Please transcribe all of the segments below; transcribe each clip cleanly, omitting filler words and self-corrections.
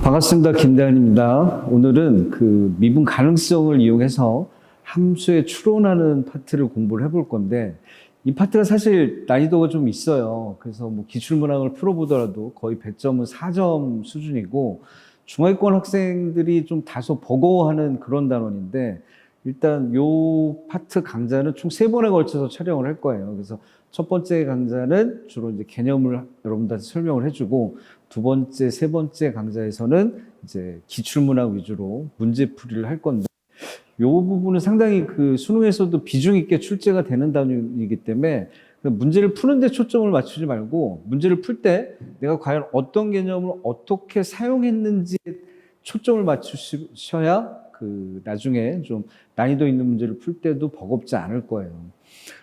반갑습니다. 김대한입니다. 오늘은 그 미분 가능성을 이용해서 함수에 추론하는 파트를 공부를 해볼 건데, 이 파트가 사실 난이도가 좀 있어요. 그래서 뭐 기출문항을 풀어보더라도 거의 100점은 4점 수준이고, 중하위권 학생들이 좀 다소 버거워하는 그런 단원인데, 일단 요 파트 강좌는 총 3번에 걸쳐서 촬영을 할 거예요. 그래서 첫 번째 강좌는 주로 이제 개념을 여러분들한테 설명을 해주고, 두 번째, 세 번째 강좌에서는 이제 기출문항 위주로 문제풀이를 할 건데, 요 부분은 상당히 그 수능에서도 비중 있게 출제가 되는 단위이기 때문에 문제를 푸는데 초점을 맞추지 말고, 문제를 풀 때 내가 과연 어떤 개념을 어떻게 사용했는지에 초점을 맞추셔야 그 나중에 좀 난이도 있는 문제를 풀 때도 버겁지 않을 거예요.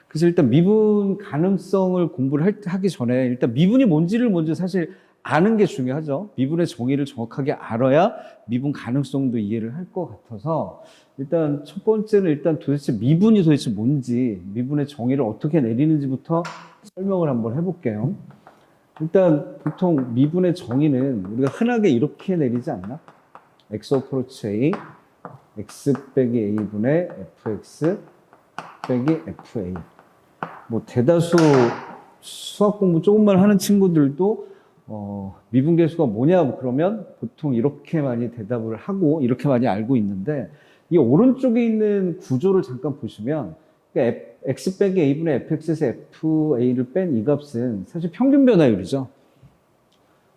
그래서 일단 미분 가능성을 공부를 하기 전에 일단 미분이 뭔지를 먼저 사실 아는 게 중요하죠. 미분의 정의를 정확하게 알아야 미분 가능성도 이해를 할 것 같아서, 일단 첫 번째는 일단 도대체 미분이 도대체 뭔지, 미분의 정의를 어떻게 내리는지부터 설명을 한번 해볼게요. 일단 보통 미분의 정의는 우리가 흔하게 이렇게 내리지 않나? x 어프로치 a, x 빼기 a분의 fx 빼기 fa. 뭐 대다수 수학 공부 조금만 하는 친구들도 미분계수가 뭐냐 그러면 보통 이렇게 많이 대답을 하고 이렇게 많이 알고 있는데, 이 오른쪽에 있는 구조를 잠깐 보시면, 그러니까 x 빼기 a분의 fx에서 fa를 뺀 이 값은 사실 평균 변화율이죠.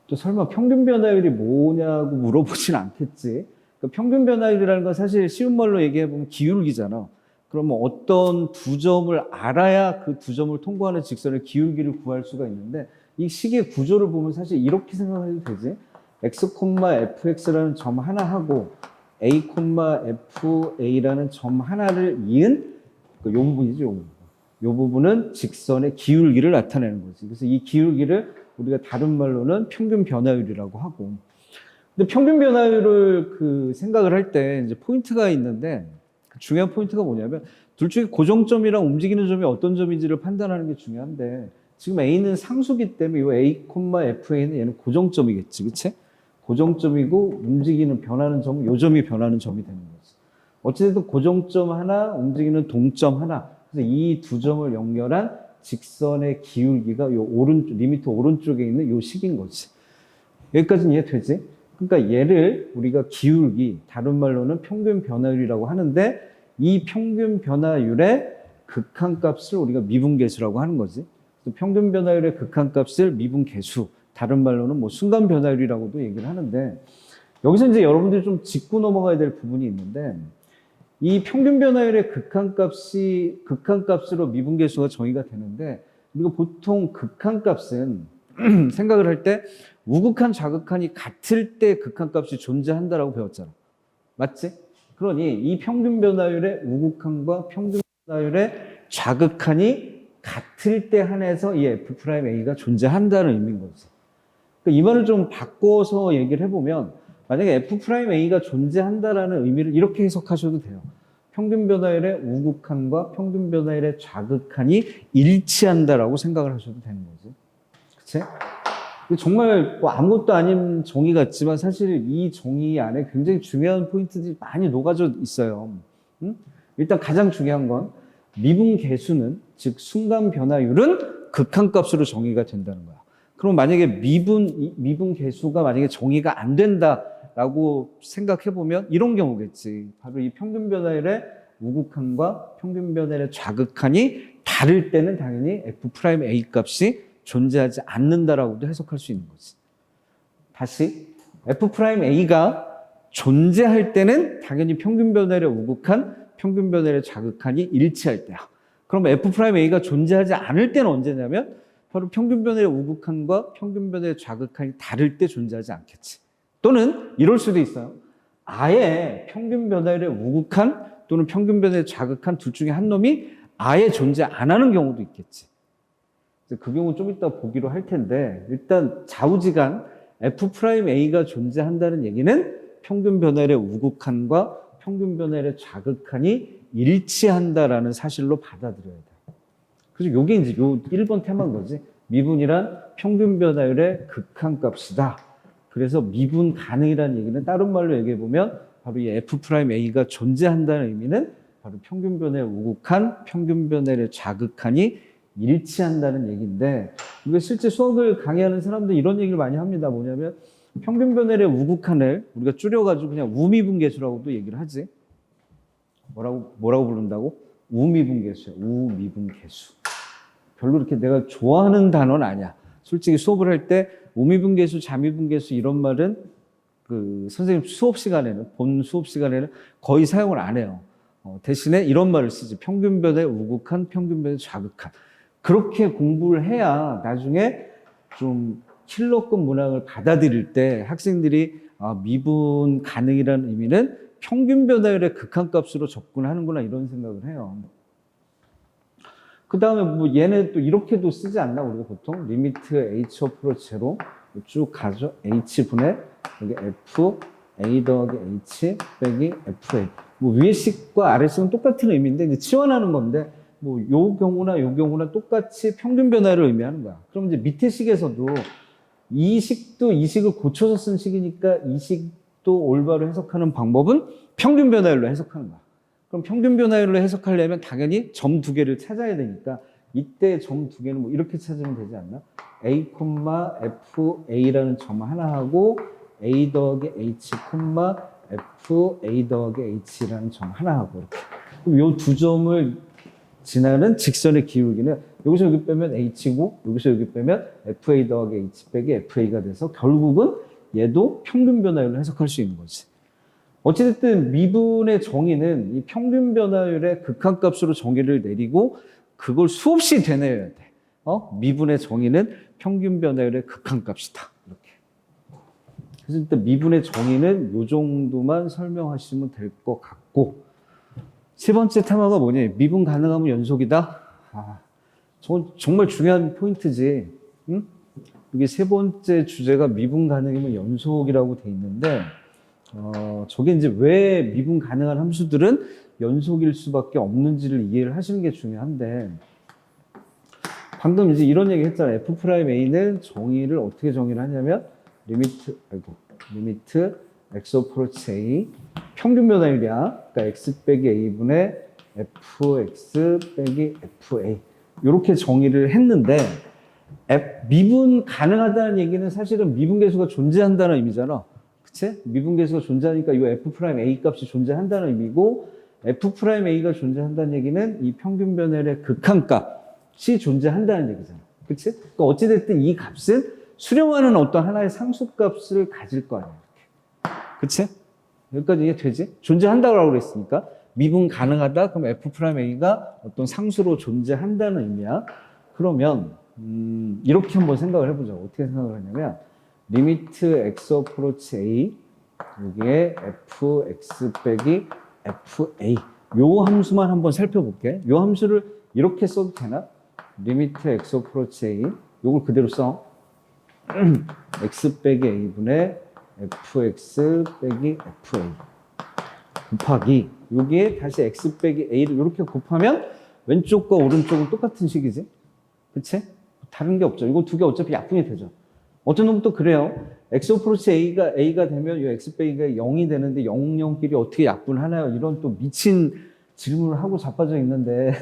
또 설마 평균 변화율이 뭐냐고 물어보진 않겠지. 그러니까 평균 변화율이라는 건 사실 쉬운 말로 얘기해보면 기울기잖아. 그러면 어떤 두 점을 알아야 그 두 점을 통과하는 직선의 기울기를 구할 수가 있는데, 이 식의 구조를 보면 사실 이렇게 생각해도 되지. x, fx라는 점 하나 하고 a, fa라는 점 하나를 이은 요 부분이죠. 요 부분. 요 부분은 직선의 기울기를 나타내는 거지. 그래서 이 기울기를 우리가 다른 말로는 평균 변화율이라고 하고. 근데 평균 변화율을 그 생각을 할 때 이제 포인트가 있는데, 중요한 포인트가 뭐냐면 둘 중에 고정점이랑 움직이는 점이 어떤 점인지를 판단하는 게 중요한데, 지금 A는 상수기 때문에 이 A, FA는 얘는 고정점이겠지, 그치? 고정점이고 움직이는 변하는 점은 요 점이 변하는 점이 되는 거지. 어쨌든 고정점 하나, 움직이는 동점 하나. 그래서 이 두 점을 연결한 직선의 기울기가 요 리미트 오른쪽에 있는 요 식인 거지. 여기까지는 이해되지? 그러니까 얘를 우리가 기울기, 다른 말로는 평균 변화율이라고 하는데, 이 평균 변화율의 극한값을 우리가 미분계수라고 하는 거지. 평균 변화율의 극한값을 미분계수, 다른 말로는 뭐 순간 변화율이라고도 얘기를 하는데, 여기서 이제 여러분들이 좀 짚고 넘어가야 될 부분이 있는데, 이 평균 변화율의 극한값으로 미분계수가 정의가 되는데, 우리가 보통 극한값은 생각을 할 때 우극한 좌극한이 같을 때 극한값이 존재한다라고 배웠잖아. 맞지? 그러니 이 평균 변화율의 우극한과 평균 변화율의 좌극한이 같을 때 한해서 이 f'a가 존재한다는 의미인 거지. 그러니까 이 말을 좀 바꿔서 얘기를 해보면, 만약에 f'a가 존재한다라는 의미를 이렇게 해석하셔도 돼요. 평균 변화율의 우극한과 평균 변화율의 좌극한이 일치한다라고 생각을 하셔도 되는 거지. 그치? 정말 뭐 아무것도 아닌 정의 같지만 사실 이 정의 안에 굉장히 중요한 포인트들이 많이 녹아져 있어요. 응? 일단 가장 중요한 건 미분계수는, 즉 순간 변화율은 극한값으로 정의가 된다는 거야. 그럼 만약에 미분계수가 만약에 정의가 안 된다라고 생각해보면 이런 경우겠지. 바로 이 평균 변화율의 우극한과 평균 변화율의 좌극한이 다를 때는 당연히 f'A 값이 존재하지 않는다라고도 해석할 수 있는 거지. 다시 f'A가 존재할 때는 당연히 평균 변화율의 우극한, 평균 변화율의 좌극한이 일치할 때야. 그럼 f'A가 존재하지 않을 때는 언제냐면 바로 평균 변화율의 우극한과 평균 변화율의 좌극한이 다를 때 존재하지 않겠지. 또는 이럴 수도 있어요. 아예 평균 변화율의 우극한 또는 평균 변화율의 좌극한 둘 중에 한 놈이 아예 존재 안 하는 경우도 있겠지. 그 경우 좀 이따 보기로 할 텐데, 일단 좌우지간 f'A가 존재한다는 얘기는 평균 변화율의 우극한과 평균 변화율의 좌극한이 일치한다라는 사실로 받아들여야 돼. 그래서 이게 이제 요 1번 테마인 거지. 미분이란 평균 변화율의 극한값이다. 그래서 미분 가능이라는 얘기는 다른 말로 얘기해 보면 바로 이 F'A가 존재한다는 의미는 바로 평균 변화의 우극한, 평균 변화의 좌극한이 일치한다는 얘기인데, 이게 실제 수학을 강의하는 사람들 이런 얘기를 많이 합니다. 뭐냐면 평균 변화의 우극한을 우리가 줄여가지고 그냥 우미분계수라고도 얘기를 하지. 뭐라고 부른다고? 우미분계수야. 우미분계수. 별로 이렇게 내가 좋아하는 단어는 아니야. 솔직히 수업을 할 때 우미분계수, 자미분계수 이런 말은 그 선생님 수업 시간에는, 본 수업 시간에는 거의 사용을 안 해요. 대신에 이런 말을 쓰지. 평균 변화의 우극한, 평균 변화의 좌극한. 그렇게 공부를 해야 나중에 좀 킬러급 문항을 받아들일 때 학생들이 미분 가능이라는 의미는 평균 변화율의 극한값으로 접근하는구나 이런 생각을 해요. 그 다음에 뭐 얘네 또 이렇게도 쓰지 않나 우리가 보통 리미트 h 어프로 제로 쭉 가죠. h분의 여기 f a 더하기 h 빼기 fa. 뭐 위의 식과 아래 식은 똑같은 의미인데 이제 치환하는 건데 뭐 요 경우나 똑같이 평균 변화를 의미하는 거야. 그럼 이제 밑에 식에서도 이 식도 이 식을 고쳐서 쓴 식이니까 이 식도 올바로 해석하는 방법은 평균 변화율로 해석하는 거야. 그럼 평균 변화율로 해석하려면 당연히 점 두 개를 찾아야 되니까 이때 점 두 개는 뭐 이렇게 찾으면 되지 않나? a, fa라는 점 하나 하고 a 더하기 h, f, a 더하기 h라는 점 하나 하고 이렇게. 그럼 요 두 점을 지나는 직선의 기울기는 여기서 여기 빼면 h고 여기서 여기 빼면 fa 더하기 h 빼기 fa가 돼서 결국은 얘도 평균 변화율로 해석할 수 있는 거지. 어찌됐든 미분의 정의는 이 평균 변화율의 극한값으로 정의를 내리고 그걸 수없이 되뇌어야 돼. 미분의 정의는 평균 변화율의 극한값이다. 이렇게. 그래서 일단 미분의 정의는 이 정도만 설명하시면 될 것 같고, 세 번째 테마가 뭐냐? 미분 가능하면 연속이다. 정말 중요한 포인트지. 응? 이게 세 번째 주제가 미분 가능이면 연속이라고 돼 있는데, 저게 이제 왜 미분 가능한 함수들은 연속일 수밖에 없는지를 이해를 하시는 게 중요한데, 방금 이제 이런 얘기 했잖아요. F'A는 정의를 어떻게 정의를 하냐면, 리미트 x 어프로치 A, 평균 변화율이야. 그러니까 x 빼기 a분의 fx 빼기 fa. 이렇게 정의를 했는데, 미분 가능하다는 얘기는 사실은 미분계수가 존재한다는 의미잖아. 그치? 미분계수가 존재하니까 이 F'A 값이 존재한다는 의미고, F'A가 존재한다는 얘기는 이 평균 변화율의 극한값이 존재한다는 얘기잖아. 그치? 그러니까 어찌됐든 이 값은 수렴하는 어떤 하나의 상수값을 가질 거 아니야. 이렇게. 그치? 여기까지 이해 되지? 존재한다고 그랬으니까 미분 가능하다? 그럼 F'A가 어떤 상수로 존재한다는 의미야. 그러면 이렇게 한번 생각을 해보자. 어떻게 생각을 하냐면 리미트 x 어프로치 a 여기에 fx 빼기 fa 요 함수만 한번 살펴볼게. 요 함수를 이렇게 써도 되나? 리미트 x 어프로치 a 요걸 그대로 써. x 빼기 a분의 fx 빼기 fa 곱하기 여기에 다시 x 빼기 a를 이렇게 곱하면 왼쪽과 오른쪽은 똑같은 식이지. 그치? 다른 게 없죠. 이거 두 개 어차피 약분이 되죠. 어떤 놈은 또 그래요. x 어프로치 a가 되면 이 x 빼기가 0이 되는데 0,0끼리 어떻게 약분하나요? 이런 또 미친 질문을 하고 자빠져 있는데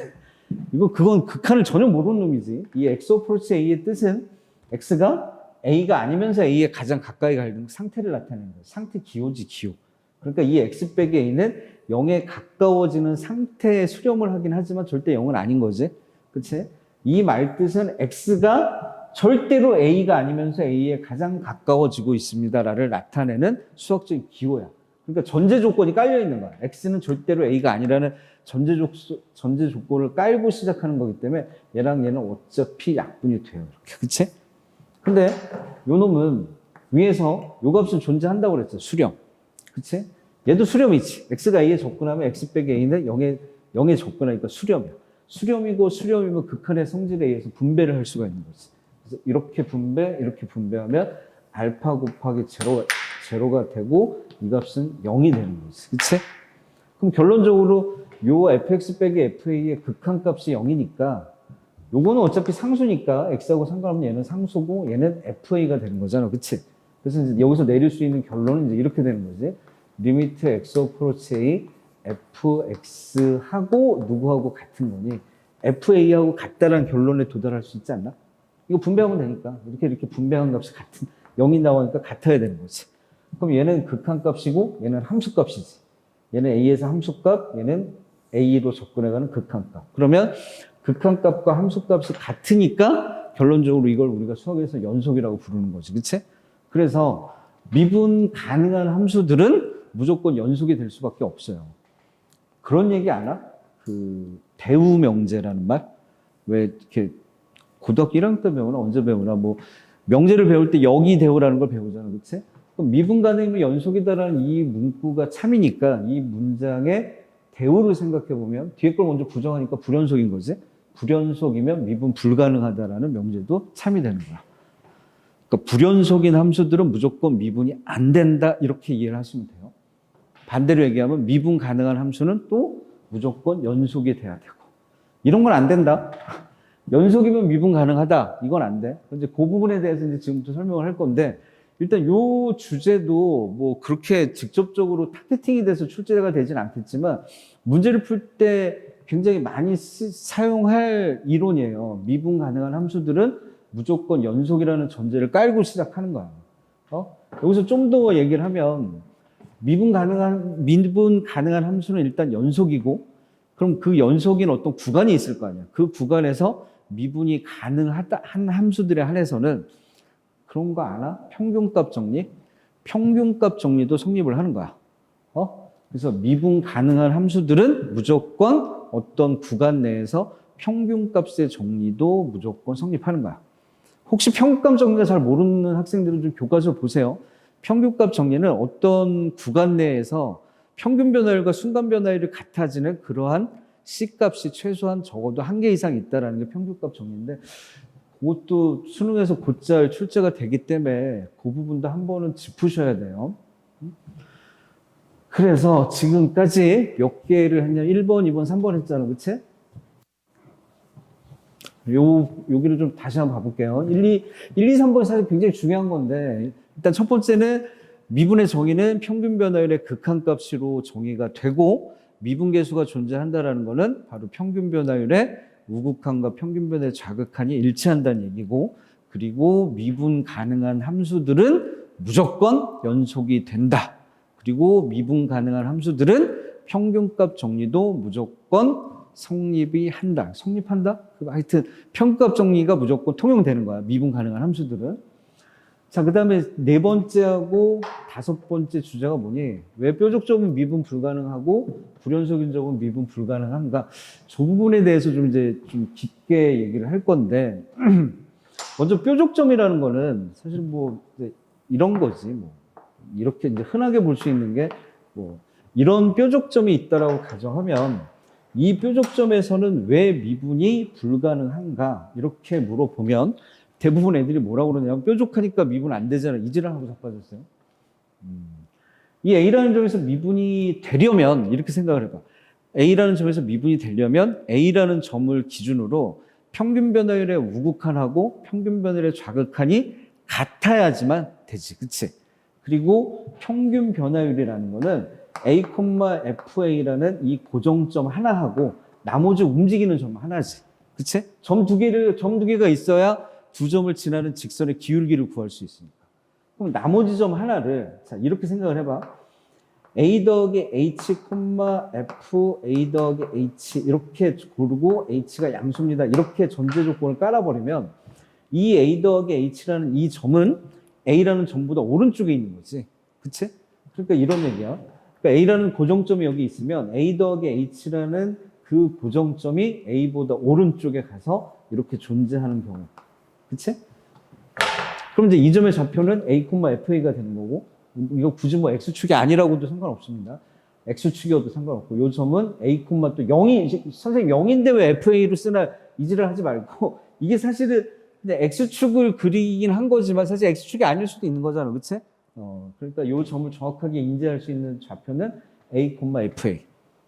그건 극한을 전혀 모르는 놈이지. 이 x 어프로치 a의 뜻은 x가 a가 아니면서 a에 가장 가까이 가는 상태를 나타내는 거예요. 상태 기호지 기호. 그러니까 이 x 빼기 a는 0에 가까워지는 상태의 수렴을 하긴 하지만 절대 0은 아닌 거지. 그치? 이 말 뜻은 x가 절대로 a가 아니면서 a에 가장 가까워지고 있습니다를 나타내는 수학적인 기호야. 그러니까 전제 조건이 깔려 있는 거야. x는 절대로 a가 아니라는 전제 조건을 깔고 시작하는 거기 때문에 얘랑 얘는 어차피 약분이 돼요. 이렇게. 그치? 근데 요 놈은 위에서 요 값은 존재한다고 그랬죠. 수렴. 그치? 얘도 수렴이지. x가 a에 접근하면 x 빼기 a는 0에 접근하니까 수렴이야. 수렴이면 극한의 성질에 의해서 분배를 할 수가 있는 거지. 그래서 이렇게 분배하면 알파 곱하기 제로가 되고 이 값은 0이 되는 거지. 그치? 그럼 결론적으로 요 fx 빼기 fa의 극한값이 0이니까 요거는 어차피 상수니까 x하고 상관없는 얘는 상수고 얘는 fa가 되는 거잖아. 그치? 그래서 이제 여기서 내릴 수 있는 결론은 이제 이렇게 되는 거지. 리미트 x 어프로치 a fx하고 누구하고 같은 거니 fa하고 같다라는 결론에 도달할 수 있지 않나? 이거 분배하면 되니까 이렇게 분배한 값이 같은 0이 나오니까 같아야 되는 거지. 그럼 얘는 극한값이고 얘는 함수값이지. 얘는 a에서 함수값, 얘는 a로 접근해가는 극한값. 그러면 극한값과 함수값이 같으니까 결론적으로 이걸 우리가 수학에서 연속이라고 부르는 거지. 그치? 그래서 미분 가능한 함수들은 무조건 연속이 될 수밖에 없어요. 그런 얘기 아나? 그 대우 명제라는 말? 왜 이렇게 고등학교 1학년 때 배우나 언제 배우나 뭐 명제를 배울 때 여기 대우라는 걸 배우잖아. 그치? 그럼 미분 가능이면 연속이다라는 이 문구가 참이니까 이 문장의 대우를 생각해 보면 뒤에 걸 먼저 부정하니까 불연속인 거지. 불연속이면 미분 불가능하다라는 명제도 참이 되는 거야. 그러니까 불연속인 함수들은 무조건 미분이 안 된다 이렇게 이해를 하시면 돼요. 반대로 얘기하면 미분 가능한 함수는 또 무조건 연속이 돼야 되고 이런 건 안 된다. 연속이면 미분 가능하다. 이건 안 돼. 이제 그 부분에 대해서 이제 지금부터 설명을 할 건데 일단 요 주제도 뭐 그렇게 직접적으로 타겟팅이 돼서 출제가 되진 않겠지만 문제를 풀 때 굉장히 많이 사용할 이론이에요. 미분 가능한 함수들은 무조건 연속이라는 전제를 깔고 시작하는 거야. 여기서 좀 더 얘기를 하면 미분 가능한 함수는 일단 연속이고 그럼 그 연속인 어떤 구간이 있을 거 아니야. 그 구간에서 미분이 가능하다 한 함수들에 한해서는 그런 거 아나? 평균값 정리? 평균값 정리도 성립을 하는 거야. 그래서 미분 가능한 함수들은 무조건 어떤 구간 내에서 평균값의 정리도 무조건 성립하는 거야. 혹시 평균값 정리가 잘 모르는 학생들은 좀 교과서 보세요. 평균값 정리는 어떤 구간 내에서 평균 변화율과 순간 변화율이 같아지는 그러한 C값이 최소한 적어도 한 개 이상 있다는 게 평균값 정리인데 그것도 수능에서 곧잘 출제가 되기 때문에 그 부분도 한 번은 짚으셔야 돼요. 그래서 지금까지 몇 개를 했냐? 1번, 2번, 3번 했잖아. 그치? 여기를 좀 다시 한번 봐볼게요. 1, 2, 3번 사실 굉장히 중요한 건데 일단 첫 번째는 미분의 정의는 평균 변화율의 극한값으로 정의가 되고 미분 계수가 존재한다는 것은 바로 평균 변화율의 우극한과 평균 변화율의 좌극한이 일치한다는 얘기고 그리고 미분 가능한 함수들은 무조건 연속이 된다. 그리고 미분 가능한 함수들은 평균값 정리도 무조건 성립이 한다. 성립한다? 하여튼 평균값 정리가 무조건 통용되는 거야. 미분 가능한 함수들은. 자, 그 다음에 네 번째하고 다섯 번째 주제가 뭐니? 왜 뾰족점은 미분 불가능하고 불연속인 점은 미분 불가능한가? 저 부분에 대해서 좀 이제 좀 깊게 얘기를 할 건데 먼저 뾰족점이라는 거는 사실 뭐 이런 거지. 뭐 이렇게 이제 흔하게 볼 수 있는 게 뭐 이런 뾰족점이 있다라고 가정하면 이 뾰족점에서는 왜 미분이 불가능한가? 이렇게 물어보면 대부분 애들이 뭐라고 그러냐면 뾰족하니까 미분 안 되잖아. 이지랄하고 자빠졌어요. 이 A라는 점에서 미분이 되려면 이렇게 생각을 해봐. A라는 점에서 미분이 되려면 A라는 점을 기준으로 평균 변화율의 우극한하고 평균 변화율의 좌극한이 같아야지만 되지. 그치? 그리고 평균 변화율이라는 거는 A, FA라는 이 고정점 하나하고 나머지 움직이는 점 하나지. 그치? 점 두 개가 있어야 두 점을 지나는 직선의 기울기를 구할 수 있으니까. 그럼 나머지 점 하나를, 자, 이렇게 생각을 해봐. A 더하기 H, F, A 더하기 H, 이렇게 고르고 H가 양수입니다. 이렇게 전제 조건을 깔아버리면 이 A 더하기 H라는 이 점은 A라는 점보다 오른쪽에 있는 거지. 그치? 그러니까 이런 얘기야. 그러니까 A라는 고정점이 여기 있으면 A 더하기 H라는 그 고정점이 A보다 오른쪽에 가서 이렇게 존재하는 경우. 그치? 그럼 이제 이 점의 좌표는 A, FA가 되는 거고, 이거 굳이 뭐 X축이 아니라고도 상관없습니다. X축이어도 상관없고, 이 점은 A, 또 0이, 선생님 0인데 왜 FA로 쓰나 이지를 하지 말고, 이게 사실은 근데 X축을 그리긴 한 거지만 사실 X축이 아닐 수도 있는 거잖아. 그치? 그러니까 이 점을 정확하게 인지할 수 있는 좌표는 A, FA.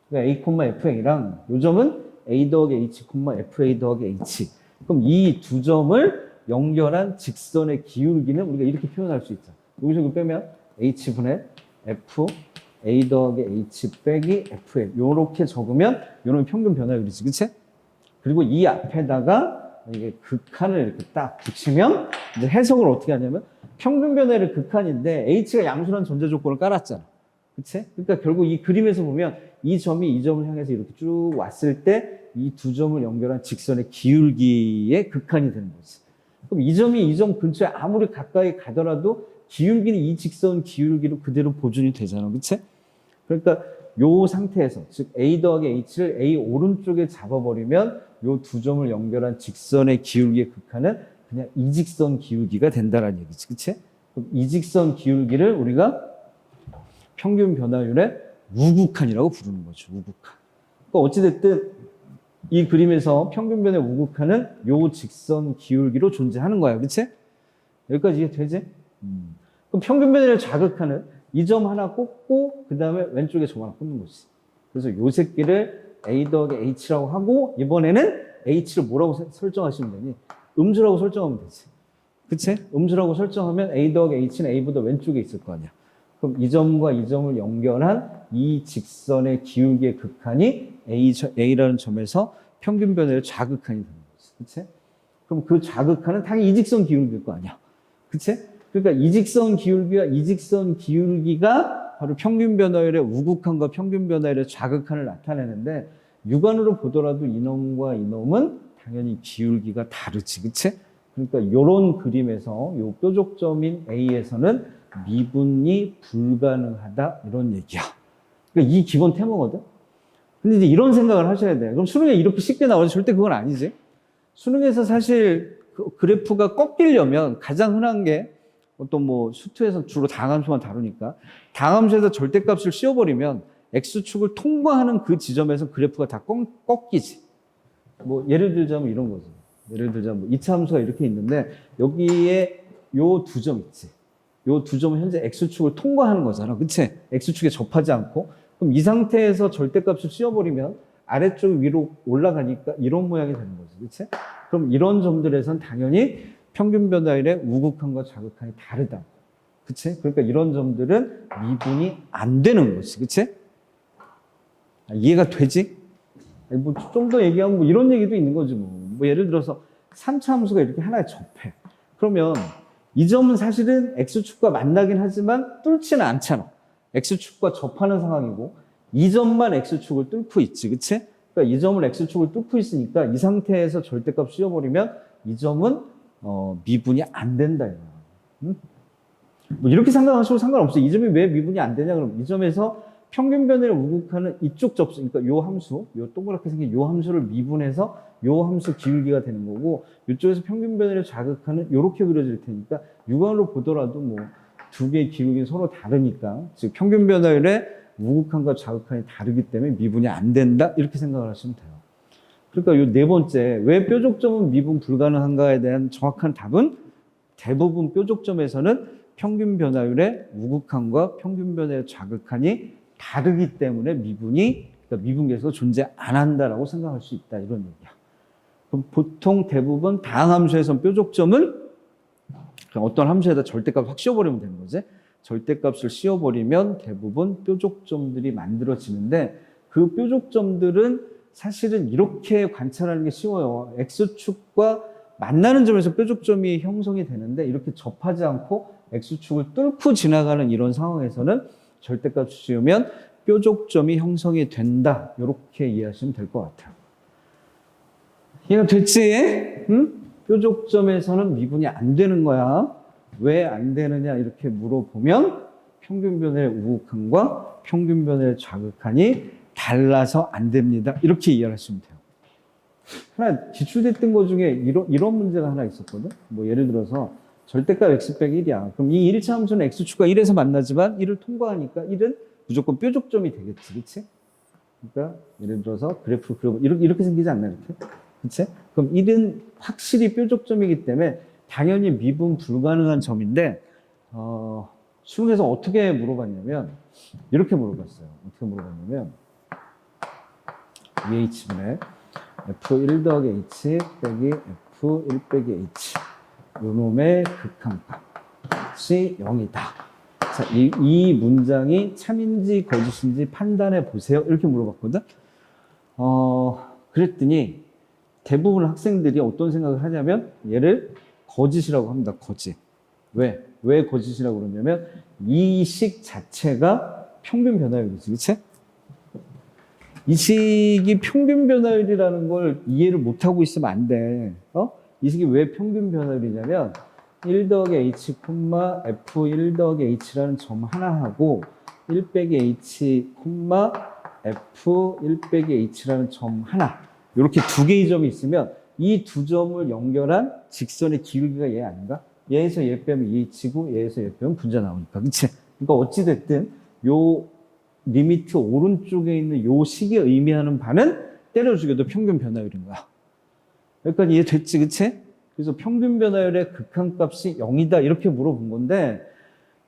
그러니까 A, FA랑 이 점은 A 더하기 H, FA 더하기 H. 그럼 이 두 점을 연결한 직선의 기울기는 우리가 이렇게 표현할 수 있죠. 여기서 이거 빼면 H분의 F A 더하기 H 빼기 FL 요렇게 적으면 요런 평균 변화율이지, 그치? 그리고 이 앞에다가 이게 극한을 이렇게 딱 붙이면 이제 해석을 어떻게 하냐면 평균 변화율의 극한인데 H가 양수라는 전제 조건을 깔았잖아. 그치? 그러니까 결국 이 그림에서 보면 이 점이 이 점을 향해서 이렇게 쭉 왔을 때 이 두 점을 연결한 직선의 기울기의 극한이 되는 거지. 그럼 이 점이 이 점 근처에 아무리 가까이 가더라도 기울기는 이 직선 기울기로 그대로 보존이 되잖아. 그치? 그러니까 요 상태에서 즉 A 더하기 H를 A 오른쪽에 잡아버리면 요 두 점을 연결한 직선의 기울기의 극한은 그냥 이직선 기울기가 된다라는 얘기지. 그치? 그럼 이직선 기울기를 우리가 평균 변화율의 우극한이라고 부르는 거죠. 우극한. 그러니까 어찌됐든 이 그림에서 평균 변화의 우극한은 요 직선 기울기로 존재하는 거야. 그치? 여기까지 이해되지? 그럼 평균 변화율의 자극하는 이 점 하나 꽂고 그 다음에 왼쪽에 점 하나 꽂는 거지. 그래서 요 새끼를 A 더하기 H라고 하고 이번에는 H를 뭐라고 설정하시면 되니? 음수라고 설정하면 되지. 그치? 음수라고 설정하면 A 더하기 H는 A보다 왼쪽에 있을 거 아니야. 그럼 이 점과 이 점을 연결한 이 직선의 기울기의 극한이 A라는 점에서 평균 변화율 자극한이 되는 거지. 그치? 그럼 그 자극한은 당연히 이직선 기울기일 거 아니야. 그치? 그러니까 이직선 기울기와 이직선 기울기가 바로 평균 변화율의 우극한과 평균 변화율의 자극한을 나타내는데 육안으로 보더라도 이놈과 이놈은 당연히 기울기가 다르지. 그치? 그러니까 요런 그림에서 요 뾰족점인 A에서는 미분이 불가능하다 이런 얘기야. 그러니까 이 기본 테마거든. 근데 이제 이런 생각을 하셔야 돼. 그럼 수능에 이렇게 쉽게 나오지? 절대 그건 아니지. 수능에서 사실 그래프가 꺾이려면 가장 흔한 게 어떤 뭐 수투에서 주로 당함수만 다루니까 당함수에서 절대값을 씌워버리면 X축을 통과하는 그 지점에서 그래프가 다 꺾이지. 뭐 예를 들자면 이런 거죠. 예를 들자면 뭐 2차 함수가 이렇게 있는데 여기에 요 두 점 있지. 요 두 점은 현재 X축을 통과하는 거잖아. 그치? X축에 접하지 않고. 그럼 이 상태에서 절대값을 씌워버리면 아래쪽 위로 올라가니까 이런 모양이 되는 거지. 그치? 그럼 이런 점들에선 당연히 평균 변화율의 우극한과 자극한이 다르다. 그치? 그러니까 이런 점들은 미분이 안 되는 거지. 그치? 이해가 되지? 뭐 좀 더 얘기하면 뭐 이런 얘기도 있는 거지 뭐. 뭐 예를 들어서 3차 함수가 이렇게 하나에 접해. 그러면 이 점은 사실은 X축과 만나긴 하지만 뚫지는 않잖아. X축과 접하는 상황이고 이 점만 X축을 뚫고 있지. 그치? 그러니까 이 점을 X축을 뚫고 있으니까 이 상태에서 절대값 씌워버리면 이 점은 미분이 안 된다. 응? 뭐 이렇게 생각하셔도 상관없어. 이 점이 왜 미분이 안 되냐 그러면 이 점에서 평균 변화를 우극하는 이쪽 접수, 그러니까 요 함수, 요 동그랗게 생긴 요 함수를 미분해서 요 함수 기울기가 되는 거고 이쪽에서 평균 변화를 자극하는 요렇게 그려질 테니까 육안으로 보더라도 뭐 두 개의 기울기는 서로 다르니까 즉 평균 변화율의 우극한과 자극한이 다르기 때문에 미분이 안 된다 이렇게 생각을 하시면 돼요. 그러니까 요 네 번째 왜 뾰족점은 미분 불가능한가에 대한 정확한 답은 대부분 뾰족점에서는 평균 변화율의 우극한과 평균 변화율의 자극한이 다르기 때문에 그러니까 미분 계수가 존재 안 한다라고 생각할 수 있다 이런 얘기야. 그럼 보통 대부분 다항 함수에선 뾰족점은 그냥 어떤 함수에다 절대값 확 씌워버리면 되는 거지. 절대값을 씌워버리면 대부분 뾰족점들이 만들어지는데 그 뾰족점들은 사실은 이렇게 관찰하는 게 쉬워요. X축과 만나는 점에서 뾰족점이 형성이 되는데 이렇게 접하지 않고 X축을 뚫고 지나가는 이런 상황에서는 절대값을 씌우면 뾰족점이 형성이 된다. 이렇게 이해하시면 될 것 같아요. 이해가 됐지? 응? 뾰족점에서는 미분이 안 되는 거야. 왜 안 되느냐 이렇게 물어보면 평균 변화의 우극한과 평균 변화의 자극한이 달라서 안 됩니다. 이렇게 이해하시면 돼요. 하나 기출됐던 것 중에 이런 문제가 하나 있었거든. 뭐 예를 들어서 절대값 x 빼기 1이야. 그럼 이 1차 함수는 x축과 1에서 만나지만 1을 통과하니까 1은 무조건 뾰족점이 되겠지. 그치? 그러니까 예를 들어서 그래프 그려보면 이렇게 생기지 않나 이렇게? 그치? 그럼 1은 확실히 뾰족점이기 때문에 당연히 미분 불가능한 점인데 수능에서 어떻게 물어봤냐면 이렇게 물어봤어요. 어떻게 물어봤냐면 EH분의 F1 더하기 H 빼기 F1 빼기 H 요놈의 극한값 값이 0이다. 자, 이 문장이 참인지 거짓인지 판단해 보세요. 이렇게 물어봤거든. 그랬더니 대부분 학생들이 어떤 생각을 하냐면 얘를 거짓이라고 합니다. 거짓. 왜? 왜 거짓이라고 그러냐면 이 식 자체가 평균 변화율이지. 그치? 이 식이 평균 변화율이라는 걸 이해를 못하고 있으면 안 돼. 이 식이 왜 평균 변화율이냐면 1 더하기 h, f 1 더하기 h라는 점 하나하고 1 빼기 h, f 1 빼기 h라는 점 하나. 이렇게 두 개의 점이 있으면 이 두 점을 연결한 직선의 기울기가 얘 아닌가? 얘에서 얘 빼면 2h고 얘에서 얘 빼면 분자 나오니까. 그치? 그러니까 어찌됐든 요 리미트 오른쪽에 있는 요 식이 의미하는 바는 때려 죽여도 평균 변화율인 거야. 여기까지 이해됐지, 그치? 그래서 평균 변화율의 극한값이 0이다 이렇게 물어본 건데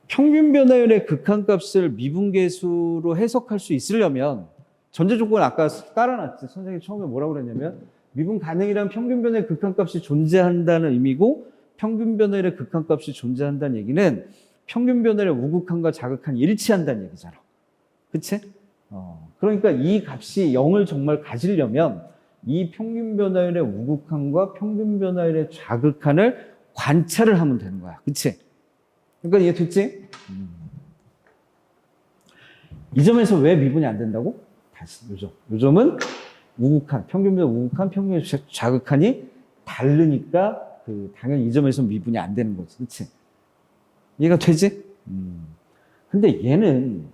평균 변화율의 극한값을 미분계수로 해석할 수 있으려면 전제 조건 아까 깔아놨지. 선생님이 처음에 뭐라고 그랬냐면 미분 가능이란 평균 변화율의 극한값이 존재한다는 의미고 평균 변화율의 극한값이 존재한다는 얘기는 평균 변화율의 우극한과 자극한이 일치한다는 얘기잖아. 그치? 그러니까 이 값이 0을 정말 가지려면 이 평균 변화율의 우극한과 평균 변화율의 좌극한을 관찰을 하면 되는 거야. 그치? 그러니까 이해 됐지? 이 점에서 왜 미분이 안 된다고? 다시 요 점은 우극한, 평균 변화 우극한, 평균 좌극한이 다르니까 당연히 이 점에서 미분이 안 되는 거지. 그치? 이해가 되지? 근데 얘는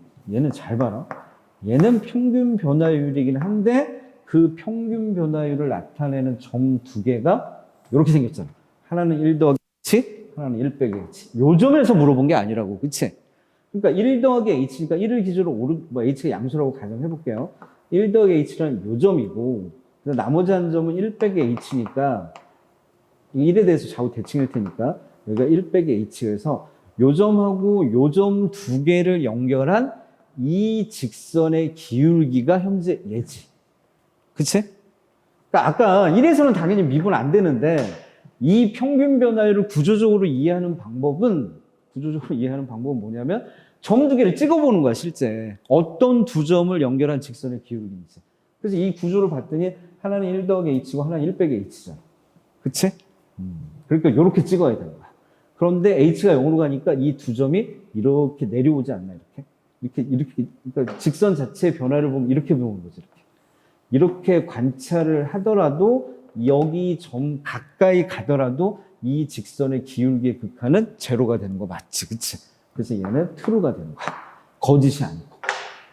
잘 봐라. 얘는 평균 변화율이긴 한데 그 평균 변화율을 나타내는 점 두 개가 이렇게 생겼잖아. 하나는 1 더하기 h, 하나는 1 빼기 h. 요 점에서 물어본 게 아니라고. 그치? 그러니까 1 더하기 h니까 1을 기준으로 h가 양수라고 가정해 볼게요. 1 더하기 h라는 요 점이고 나머지 한 점은 1 빼기 h니까 1에 대해서 좌우 대칭일 테니까 여기가 1 빼기 h여서 요 점하고 요 점 두 개를 연결한 이 직선의 기울기가 현재 얘지. 그치? 그러니까 아까 1에서는 당연히 미분 안 되는데 이 평균 변화율을 구조적으로 이해하는 방법은 뭐냐면 점 두 개를 찍어보는 거야, 실제. 어떤 두 점을 연결한 직선의 기울기인지. 그래서 이 구조를 봤더니 하나는 1 더하기 h고 하나는 1 빼기 h잖아. 그치? 그러니까 이렇게 찍어야 되는 거야. 그런데 h가 0으로 가니까 이 두 점이 이렇게 내려오지 않나, 이렇게. 그러니까 직선 자체의 변화를 보면 이렇게 보는 거지, 이렇게 관찰을 하더라도 여기 점 가까이 가더라도 이 직선의 기울기의 극한은 제로가 되는 거 맞지, 그치? 그래서 얘는 true가 되는 거야. 거짓이 아니고.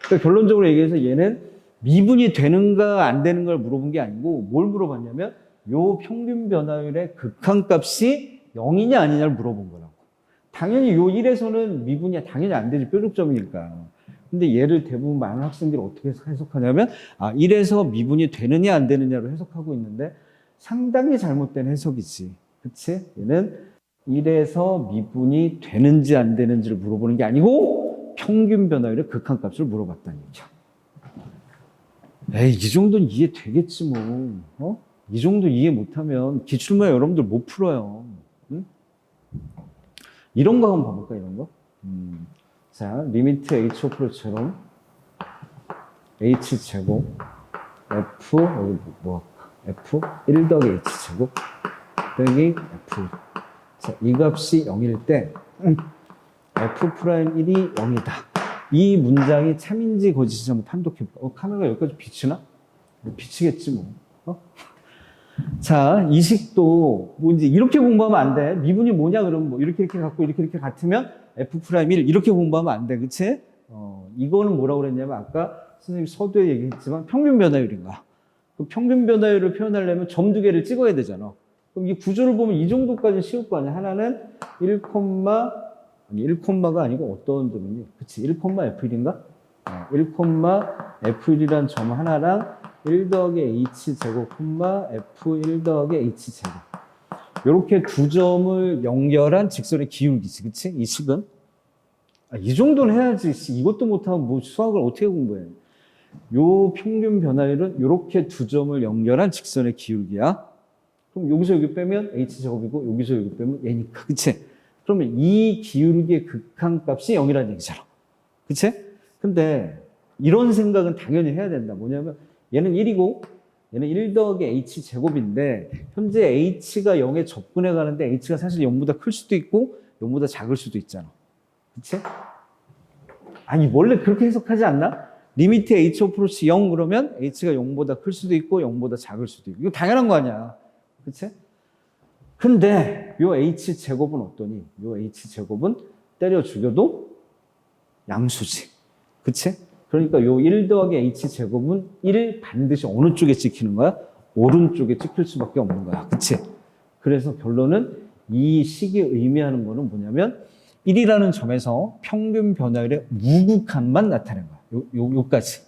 그러니까 결론적으로 얘기해서 얘는 미분이 되는가 안 되는 걸 물어본 게 아니고 뭘 물어봤냐면 요 평균 변화율의 극한값이 0이냐 아니냐를 물어본 거라고. 당연히 요 1에서는 미분이 당연히 안 되지, 뾰족점이니까. 근데 얘를 대부분 많은 학생들이 어떻게 해석하냐면 1에서 미분이 되느냐 안 되느냐로 해석하고 있는데 상당히 잘못된 해석이지. 그치? 얘는 1에서 미분이 되는지 안 되는지를 물어보는 게 아니고 평균 변화율의 극한값을 물어봤다는 얘기야. 에이, 이 정도는 이해되겠지 뭐. 이 정도 이해 못하면 기출문제 여러분들 못 풀어요. 응? 이런 거 한번 봐볼까, 이런 거? 자, 리미트 h 어프로처럼 h제곱 f, 여기 뭐 f 1 더하기 h제곱 빼기 f. 자, 이 값이 0일 때 f'1이 0이다. 이 문장이 참인지 거짓인지 한번 판독해볼까? 카메라가 여기까지 비치나? 비치겠지 뭐. 자, 이 식도 뭐 이제 이렇게 공부하면 안 돼. 미분이 뭐냐 그러면 뭐 이렇게 갖고 이렇게 같으면 f'1 이렇게 공부하면 안 돼. 그치? 이거는 뭐라고 그랬냐면 아까 선생님 서두에 얘기했지만 평균 변화율인 거야. 그 평균 변화율을 표현하려면 점 두 개를 찍어야 되잖아. 그럼 이 구조를 보면 이 정도까지 쉬울 거 아니야. 하나는 1콤마가 아니고 어떤 점이니? 그치, 1,f1인가? 1,f1이란 점 하나랑 1 더하기 h제곱, f1 더하기 h제곱. 이렇게 두 점을 연결한 직선의 기울기지, 그치? 이 식은? 이 정도는 해야지. 이것도 못하면 뭐 수학을 어떻게 공부해? 요 평균 변화율은 이렇게 두 점을 연결한 직선의 기울기야. 그럼 여기서 여기 빼면 h제곱이고 여기서 여기 빼면 얘니까, 그치? 그러면 이 기울기의 극한값이 0이라는 얘기잖아. 그치? 근데 이런 생각은 당연히 해야 된다. 뭐냐면 얘는 1이고 얘는 1 더하기 h 제곱인데 현재 h가 0에 접근해 가는데 h가 사실 0보다 클 수도 있고 0보다 작을 수도 있잖아. 그치? 아니 원래 그렇게 해석하지 않나? 리미트 h 어프로치 0 그러면 h가 0보다 클 수도 있고 0보다 작을 수도 있고 이거 당연한 거 아니야. 그치? 근데 요 h 제곱은 어떠니? 요 h 제곱은 때려 죽여도 양수지. 그치? 그러니까 요 1 더하기 h 제곱은 1 반드시 어느 쪽에 찍히는 거야? 오른쪽에 찍힐 수밖에 없는 거야. 그치? 그래서 결론은 이 식이 의미하는 거는 뭐냐면 1이라는 점에서 평균 변화율의 우극한만 나타낸 거야. 요까지.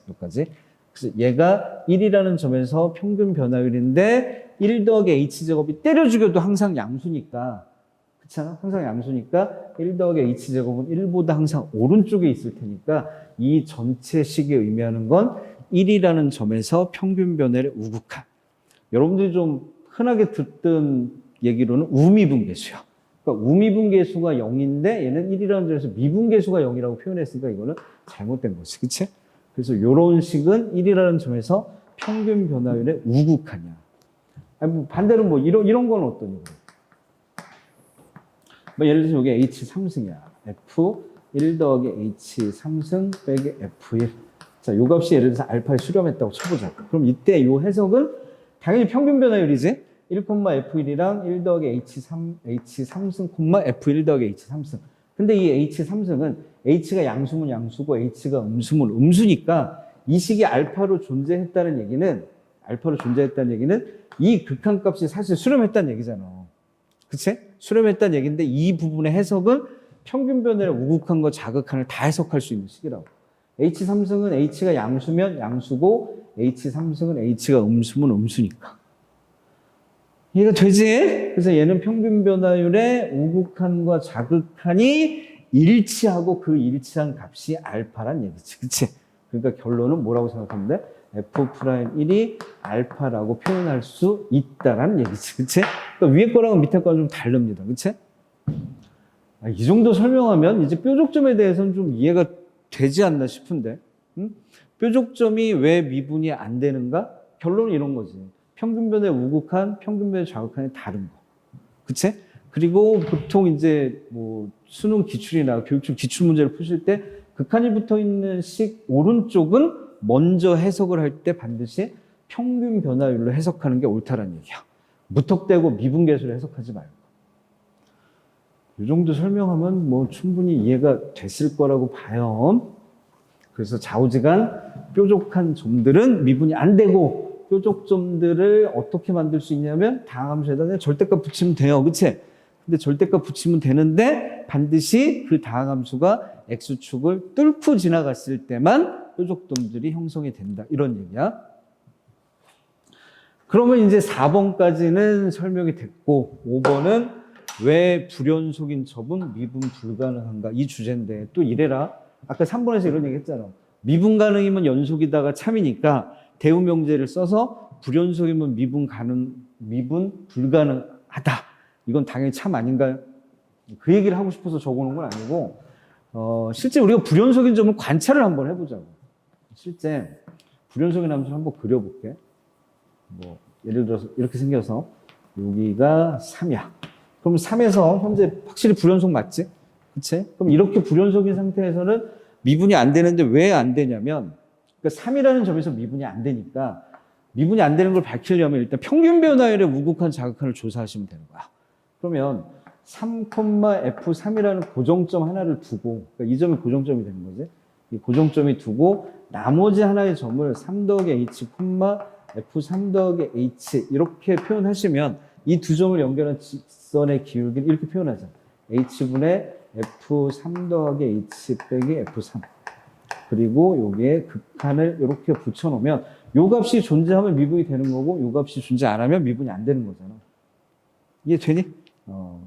그래서 얘가 1이라는 점에서 평균 변화율인데 1 더하기 h제곱이 때려 죽여도 항상 양수니까 그렇잖아? 항상 양수니까 1 더하기 h제곱은 1보다 항상 오른쪽에 있을 테니까 이 전체 식이 의미하는 건 1이라는 점에서 평균 변화율의 우극한. 여러분들이 좀 흔하게 듣던 얘기로는 우미분계수야. 그러니까 우미분계수가 0인데 얘는 1이라는 점에서 미분계수가 0이라고 표현했으니까 이거는 잘못된 거지. 그치? 그래서 이런 식은 1이라는 점에서 평균 변화율의 우극한이야. 아니, 뭐 반대로 뭐 이런 건 어떠니? 뭐 예를 들어서 여기 H3승이야. F1 더하기 H3승 빼기 F1. 자, 요 값이 예를 들어서 알파에 수렴했다고 쳐보자. 그럼 이때 요 해석은 당연히 평균 변화율이지. 1, F1이랑 1 더하기 H3승, F1 더하기 H3승. 근데 이 H3승은 H가 양수면 양수고 H가 음수면 음수니까 이 식이 알파로 존재했다는 얘기는 이 극한값이 사실 수렴했다는 얘기잖아. 그치? 수렴했다는 얘기인데 이 부분의 해석은 평균 변화율의 우극한과 자극한을 다 해석할 수 있는 식이라고. H3승은 H가 양수면 양수고 H3승은 H가 음수면 음수니까. 이해가 되지? 그래서 얘는 평균 변화율의 우극한과 자극한이 일치하고 그 일치한 값이 알파란 얘기지. 그치? 그러니까 결론은 뭐라고 생각하면 돼? F'1이 알파라고 표현할 수 있다라는 얘기지. 그치? 그러니까 위에 거랑은 밑에 거랑 좀 다릅니다. 그치? 이 정도 설명하면 이제 뾰족점에 대해서는 좀 이해가 되지 않나 싶은데. 응? 뾰족점이 왜 미분이 안 되는가? 결론은 이런 거지. 평균 변화의 우극한, 평균 변화의 좌극한이 다른 거. 그치? 그리고 보통 이제 뭐 수능 기출이나 교육청 기출 문제를 푸실 때 극한이 붙어 있는 식 오른쪽은 먼저 해석을 할 때 반드시 평균 변화율로 해석하는 게 옳다라는 얘기야. 무턱대고 미분계수로 해석하지 말고. 이 정도 설명하면 뭐 충분히 이해가 됐을 거라고 봐요. 그래서 좌우지간 뾰족한 점들은 미분이 안 되고 뾰족점들을 어떻게 만들 수 있냐면 다항함수에다 절대값 붙이면 돼요. 그치? 근데 절대값 붙이면 되는데 반드시 그 다항함수가 x축을 뚫고 지나갔을 때만 뾰족점들이 형성이 된다. 이런 얘기야. 그러면 이제 4번까지는 설명이 됐고 5번은 왜 불연속인 첩은 미분 불가능한가? 이 주제인데 또 이래라. 아까 3번에서 이런 얘기 했잖아. 미분 가능이면 연속이다가 참이니까 대우명제를 써서 불연속이면 미분 불가능하다. 이건 당연히 참 아닌가? 그 얘기를 하고 싶어서 적어놓은 건 아니고 실제 우리가 불연속인 점을 관찰을 한번 해보자고. 실제 불연속인 함수를 한번 그려볼게. 뭐 예를 들어서 이렇게 생겨서 여기가 3이야. 그럼 3에서 현재 확실히 불연속 맞지? 그치? 그럼 이렇게 불연속인 상태에서는 미분이 안 되는데 왜 안 되냐면 그러니까 3이라는 점에서 미분이 안 되니까 미분이 안 되는 걸 밝히려면 일단 평균 변화율의 우극한 자극한을 조사하시면 되는 거야. 그러면 3,F3이라는 고정점 하나를 두고 그러니까 이 점이 고정점이 되는 거지. 이 고정점이 두고 나머지 하나의 점을 3 더하기 H, F3 더하기 H 이렇게 표현하시면 이 두 점을 연결한 직선의 기울기를 이렇게 표현하자. H분의 F3 더하기 H 빼기 F3 그리고 여기에 극한을 이렇게 붙여놓으면 요 값이 존재하면 미분이 되는 거고 요 값이 존재 안 하면 미분이 안 되는 거잖아. 이해되니?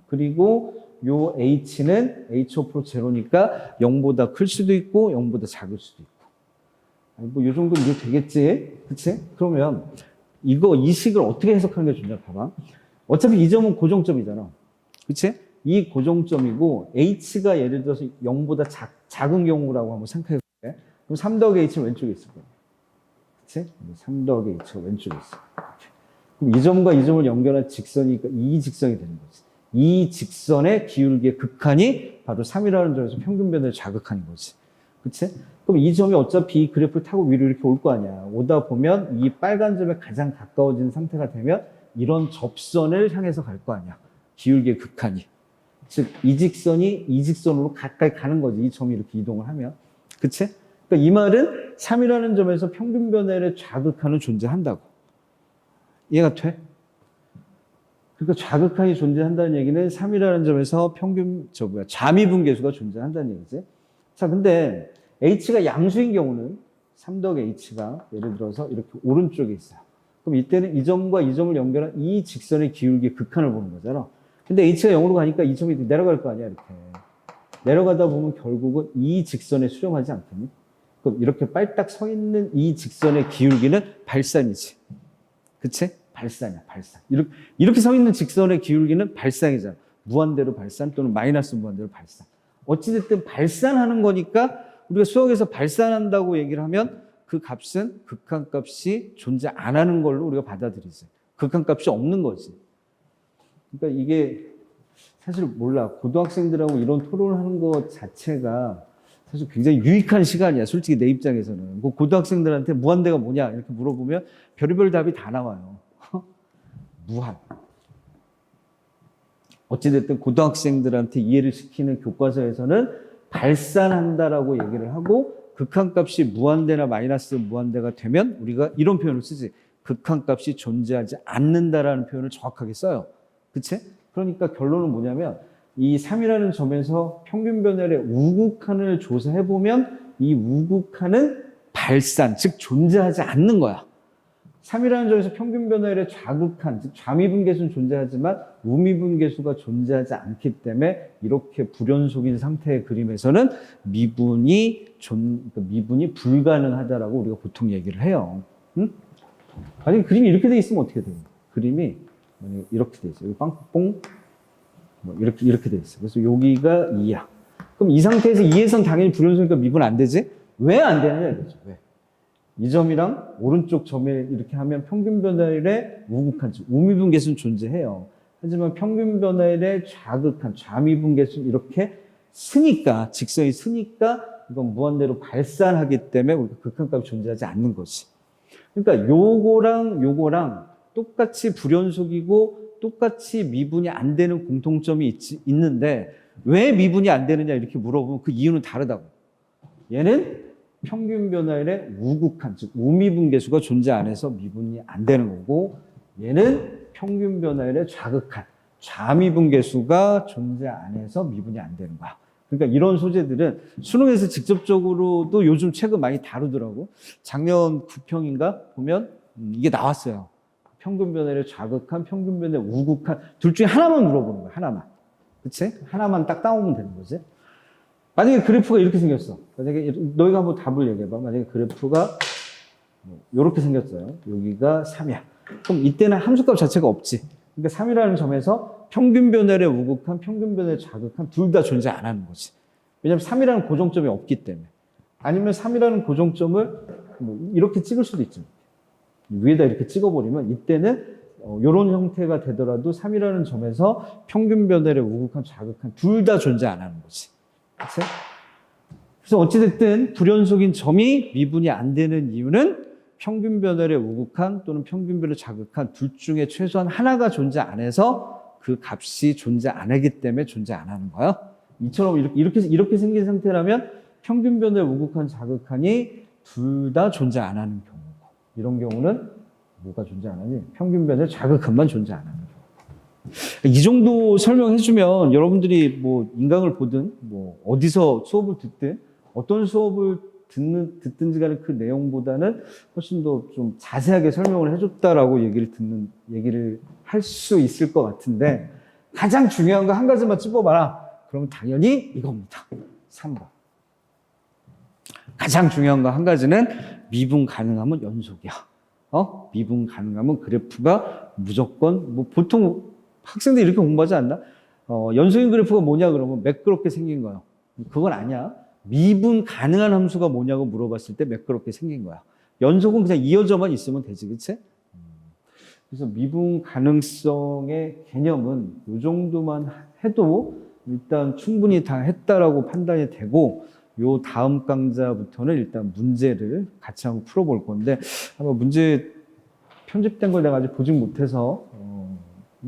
그리고 요 H는 H 어프로 제로니까 0보다 클 수도 있고 0보다 작을 수도 있고 뭐 요 정도는 이해 되겠지? 그치? 그러면 이 식을 어떻게 해석하는 게 좋냐 봐봐. 어차피 이 점은 고정점이잖아. 그치? 이 고정점이고 h가 예를 들어서 0보다 작은 경우라고 한번 생각해 볼게. 그럼 3 더하기 h는 왼쪽에 있을 거야. 그치? 3 더하기 h가 왼쪽에 있어. 그럼 이 점과 이 점을 연결한 직선이니까 이 직선이 되는 거지. 이 직선의 기울기의 극한이 바로 3이라는 점에서 평균 변화를 자극하는 거지. 그치? 그럼 이 점이 어차피 이 그래프를 타고 위로 이렇게 올 거 아니야. 오다 보면 이 빨간 점에 가장 가까워진 상태가 되면 이런 접선을 향해서 갈 거 아니야. 기울기의 극한이. 즉, 이 직선이 이 직선으로 가까이 가는 거지. 이 점이 이렇게 이동을 하면. 그치? 그러니까 이 말은 3이라는 점에서 평균 변화를 자극하는 존재한다고. 이해가 돼? 그러니까 자극한이 존재한다는 얘기는 3이라는 점에서 잠미분계수가 존재한다는 얘기지. 자, 근데 h가 양수인 경우는 3 더하기 h가 예를 들어서 이렇게 오른쪽에 있어요. 그럼 이때는 이 점과 이 점을 연결한 이 직선의 기울기의 극한을 보는 거잖아. 근데 h가 0으로 가니까 이 점이 내려갈 거 아니야, 이렇게. 내려가다 보면 결국은 이 직선에 수렴하지 않겠니? 그럼 이렇게 빨딱 서 있는 이 직선의 기울기는 발산이지. 그치? 발산이야, 발산. 이렇게 서 있는 직선의 기울기는 발산이잖아. 무한대로 발산 또는 마이너스 무한대로 발산. 어찌됐든 발산하는 거니까 우리가 수학에서 발산한다고 얘기를 하면 그 값은 극한값이 존재 안 하는 걸로 우리가 받아들이지. 극한값이 없는 거지. 그러니까 이게 사실 몰라. 고등학생들하고 이런 토론을 하는 것 자체가 사실 굉장히 유익한 시간이야. 솔직히 내 입장에서는. 그 고등학생들한테 무한대가 뭐냐 이렇게 물어보면 별의별 답이 다 나와요. 무한. 어찌됐든 고등학생들한테 이해를 시키는 교과서에서는 발산한다라고 얘기를 하고 극한값이 무한대나 마이너스 무한대가 되면 우리가 이런 표현을 쓰지. 극한값이 존재하지 않는다라는 표현을 정확하게 써요. 그치? 그러니까 결론은 뭐냐면 이 3이라는 점에서 평균 변화의 우극한을 조사해보면 이 우극한은 발산, 즉 존재하지 않는 거야. 3이라는 점에서 평균 변화율의 좌극한, 즉 좌미분계수는 존재하지만 우미분계수가 존재하지 않기 때문에 이렇게 불연속인 상태의 그림에서는 미분이 불가능하다라고 우리가 보통 얘기를 해요. 응? 만약에 그림이 이렇게 돼 있으면 어떻게 돼요? 그림이 이렇게 돼 있어요. 여기 빵뽕 이렇게 돼 있어요. 그래서 여기가 2야. 그럼 이 상태에서 2에선 당연히 불연속이니까 미분 안 되지? 왜 안 되느냐 이거죠. 왜? 이 점이랑 오른쪽 점에 이렇게 하면 평균 변화율의 우극한, 우미분계수는 존재해요. 하지만 평균 변화율의 좌극한, 좌미분계수는 이렇게 쓰니까, 직선이 쓰니까 이건 무한대로 발산하기 때문에 우리가 극한값이 존재하지 않는 거지. 그러니까 요거랑 똑같이 불연속이고 똑같이 미분이 안 되는 공통점이 있는데 왜 미분이 안 되느냐 이렇게 물어보면 그 이유는 다르다고. 얘는 평균 변화율의 우극한, 즉 우미분계수가 존재 안 해서 미분이 안 되는 거고 얘는 평균 변화율의 좌극한, 좌미분계수가 존재 안 해서 미분이 안 되는 거야. 그러니까 이런 소재들은 수능에서 직접적으로도 요즘 최근 많이 다루더라고. 작년 9평인가 보면 이게 나왔어요. 평균 변화율의 좌극한, 평균 변화율의 우극한 둘 중에 하나만 물어보는 거야. 하나만. 그치? 하나만 딱 따오면 되는 거지. 만약에 그래프가 이렇게 생겼어. 만약에 너희가 한번 답을 얘기해봐. 만약에 그래프가 이렇게 생겼어요. 여기가 3이야. 그럼 이때는 함수값 자체가 없지. 그러니까 3이라는 점에서 평균 변화율의 우극한, 평균 변화율의 좌극한 둘 다 존재 안 하는 거지. 왜냐면 3이라는 고정점이 없기 때문에. 아니면 3이라는 고정점을 이렇게 찍을 수도 있죠. 위에다 이렇게 찍어버리면 이때는 이런 형태가 되더라도 3이라는 점에서 평균 변화율의 우극한, 좌극한 둘 다 존재 안 하는 거지. 그치? 그래서 어찌됐든 불연속인 점이 미분이 안 되는 이유는 평균 변화율의 우극한 또는 평균 변화율의 좌극한 둘 중에 최소한 하나가 존재 안 해서 그 값이 존재 안 하기 때문에 존재 안 하는 거야. 이처럼 이렇게 생긴 상태라면 평균 변화율 우극한, 좌극한이 둘 다 존재 안 하는 경우고 이런 경우는 뭐가 존재 안 하니? 평균 변화율 좌극한만 존재 안 하는 경우. 이 정도 설명해주면 여러분들이 뭐 인강을 보든 뭐 어디서 수업을 듣든 어떤 수업을 듣든지 간에 그 내용보다는 훨씬 더 좀 자세하게 설명을 해줬다라고 얘기를 할 수 있을 것 같은데 가장 중요한 거 한 가지만 찝어봐라. 그러면 당연히 이겁니다. 3번. 가장 중요한 거 한 가지는 미분 가능하면 연속이야. 미분 가능하면 그래프가 무조건 보통 학생들이 이렇게 공부하지 않나? 연속인 그래프가 뭐냐 그러면 매끄럽게 생긴 거예요. 그건 아니야. 미분 가능한 함수가 뭐냐고 물어봤을 때 매끄럽게 생긴 거야. 연속은 그냥 이어져만 있으면 되지, 그치? 그래서 미분 가능성의 개념은 이 정도만 해도 일단 충분히 다 했다라고 판단이 되고, 요 다음 강좌부터는 일단 문제를 같이 한번 풀어볼 건데, 아마 문제 편집된 걸 내가 아직 보진 못해서,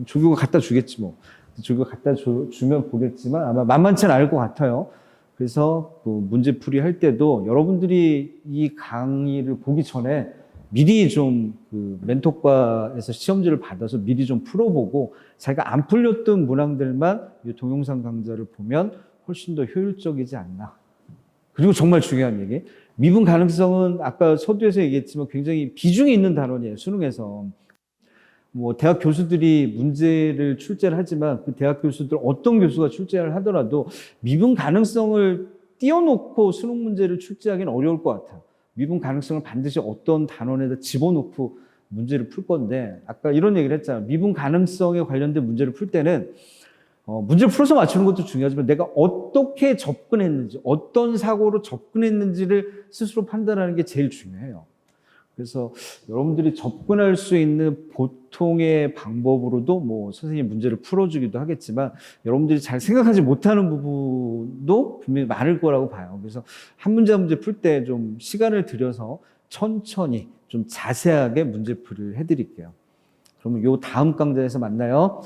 조교가 갖다 주겠지 뭐. 조교가 갖다 주면 보겠지만 아마 만만치는 않을 것 같아요. 그래서 그 문제풀이 할 때도 여러분들이 이 강의를 보기 전에 미리 좀 그 멘토과에서 시험지를 받아서 미리 좀 풀어보고 자기가 안 풀렸던 문항들만 이 동영상 강좌를 보면 훨씬 더 효율적이지 않나. 그리고 정말 중요한 얘기. 미분 가능성은 아까 서두에서 얘기했지만 굉장히 비중이 있는 단원이에요, 수능에서. 뭐 대학 교수들이 문제를 출제를 하지만 그 대학 교수들 어떤 교수가 출제를 하더라도 미분 가능성을 띄워놓고 수능 문제를 출제하기는 어려울 것 같아요. 미분 가능성을 반드시 어떤 단원에다 집어넣고 문제를 풀 건데, 아까 이런 얘기를 했잖아요. 미분 가능성에 관련된 문제를 풀 때는 문제를 풀어서 맞추는 것도 중요하지만 내가 어떻게 접근했는지, 어떤 사고로 접근했는지를 스스로 판단하는 게 제일 중요해요. 그래서 여러분들이 접근할 수 있는 보통의 방법으로도 뭐 선생님이 문제를 풀어주기도 하겠지만 여러분들이 잘 생각하지 못하는 부분도 분명히 많을 거라고 봐요. 그래서 한 문제 한 문제 풀 때 좀 시간을 들여서 천천히 좀 자세하게 문제풀이를 해드릴게요. 그러면 요 다음 강좌에서 만나요.